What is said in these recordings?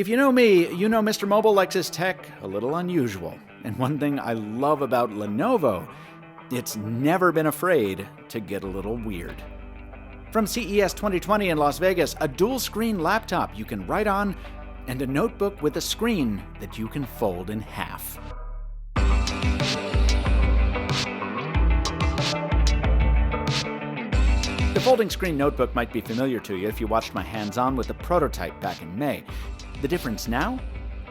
If you know me, you know Mr. Mobile likes his tech a little unusual. And one thing I love about Lenovo, it's never been afraid to get a little weird. From CES 2020 in Las Vegas, a dual-screen laptop you can write on, and a notebook with a screen that you can fold in half. The folding screen notebook might be familiar to you if you watched my hands-on with the prototype back in May. The difference now?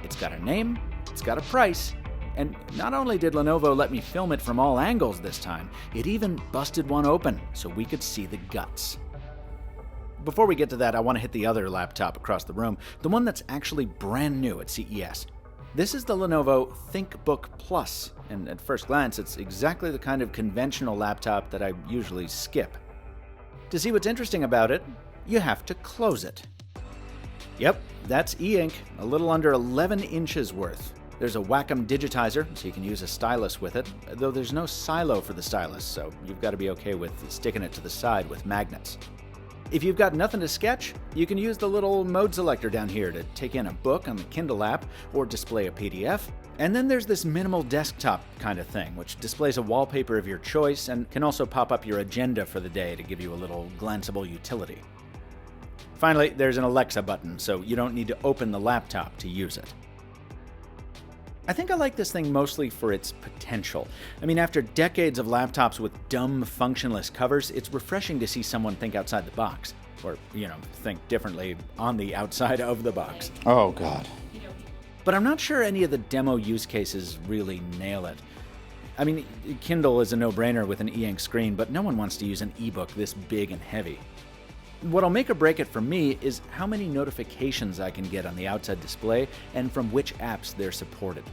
It's got a name, it's got a price, and not only did Lenovo let me film it from all angles this time, it even busted one open so we could see the guts. Before we get to that, I want to hit the other laptop across the room, the one that's actually brand new at CES. This is the Lenovo ThinkBook Plus, and at first glance, it's exactly the kind of conventional laptop that I usually skip. To see what's interesting about it, you have to close it. Yep, that's e-ink, a little under 11 inches worth. There's a Wacom digitizer, so you can use a stylus with it, though there's no silo for the stylus, so you've got to be okay with sticking it to the side with magnets. If you've got nothing to sketch, you can use the little mode selector down here to take in a book on the Kindle app or display a PDF. And then there's this minimal desktop kind of thing, which displays a wallpaper of your choice and can also pop up your agenda for the day to give you a little glanceable utility. Finally, there's an Alexa button, so you don't need to open the laptop to use it. I think I like this thing mostly for its potential. I mean, after decades of laptops with dumb, functionless covers, it's refreshing to see someone think outside the box. Or, think differently on the outside of the box. Oh, God. But I'm not sure any of the demo use cases really nail it. I mean, Kindle is a no-brainer with an e-ink screen, but no one wants to use an e-book this big and heavy. What'll make or break it for me is how many notifications I can get on the outside display and from which apps they're supported.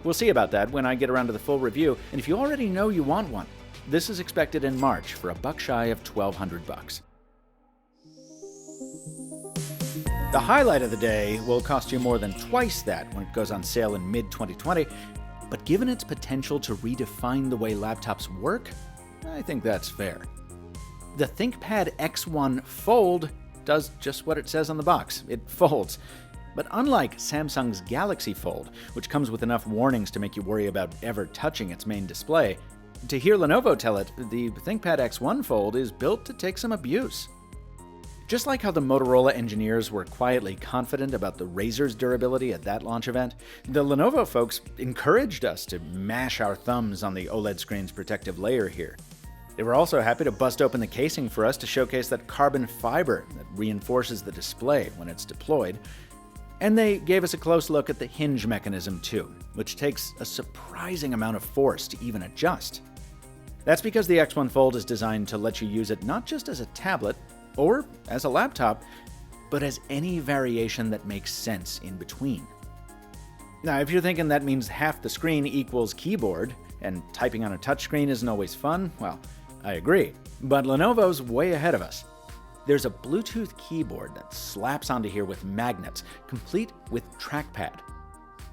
We'll see about that when I get around to the full review, and if you already know you want one, this is expected in March for a buck shy of $1,200. The highlight of the day will cost you more than twice that when it goes on sale in mid-2020, but given its potential to redefine the way laptops work, I think that's fair. The ThinkPad X1 Fold does just what it says on the box. It folds. But unlike Samsung's Galaxy Fold, which comes with enough warnings to make you worry about ever touching its main display, to hear Lenovo tell it, the ThinkPad X1 Fold is built to take some abuse. Just like how the Motorola engineers were quietly confident about the Razr's durability at that launch event, the Lenovo folks encouraged us to mash our thumbs on the OLED screen's protective layer here. They were also happy to bust open the casing for us to showcase that carbon fiber that reinforces the display when it's deployed. And they gave us a close look at the hinge mechanism too, which takes a surprising amount of force to even adjust. That's because the X1 Fold is designed to let you use it not just as a tablet or as a laptop, but as any variation that makes sense in between. Now, if you're thinking that means half the screen equals keyboard, and typing on a touchscreen isn't always fun, well, I agree. But Lenovo's way ahead of us. There's a Bluetooth keyboard that slaps onto here with magnets, complete with trackpad.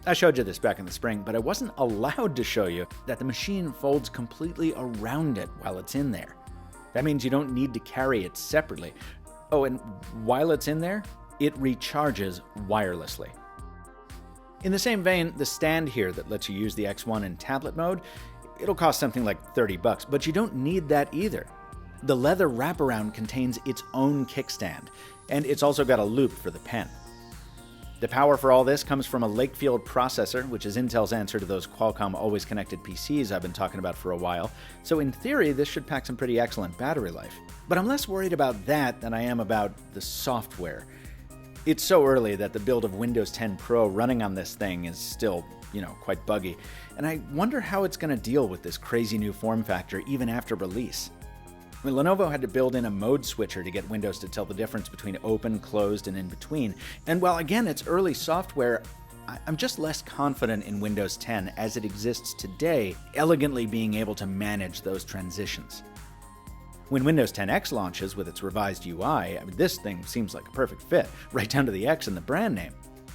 I showed you this back in the spring, but I wasn't allowed to show you that the machine folds completely around it while it's in there. That means you don't need to carry it separately. Oh, and while it's in there, it recharges wirelessly. In the same vein, the stand here that lets you use the X1 in tablet mode, it'll cost something like $30, but you don't need that either. The leather wraparound contains its own kickstand, and it's also got a loop for the pen. The power for all this comes from a Lakefield processor, which is Intel's answer to those Qualcomm always-connected PCs I've been talking about for a while, so in theory this should pack some pretty excellent battery life. But I'm less worried about that than I am about the software. It's so early that the build of Windows 10 Pro running on this thing is still, quite buggy, and I wonder how it's going to deal with this crazy new form factor even after release. Lenovo had to build in a mode switcher to get Windows to tell the difference between open, closed, and in between, and while again it's early software, I'm just less confident in Windows 10 as it exists today, elegantly being able to manage those transitions. When Windows 10X launches with its revised UI, this thing seems like a perfect fit, right down to the X in the brand name.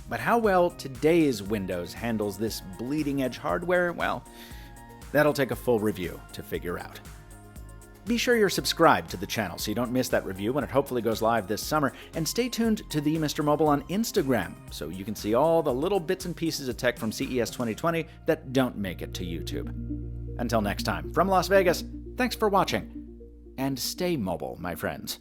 But how well today's Windows handles this bleeding-edge hardware, well, that'll take a full review to figure out. Be sure you're subscribed to the channel so you don't miss that review when it hopefully goes live this summer, and stay tuned to the Mr. Mobile on Instagram so you can see all the little bits and pieces of tech from CES 2020 that don't make it to YouTube. Until next time, from Las Vegas, thanks for watching, and stay mobile, my friends.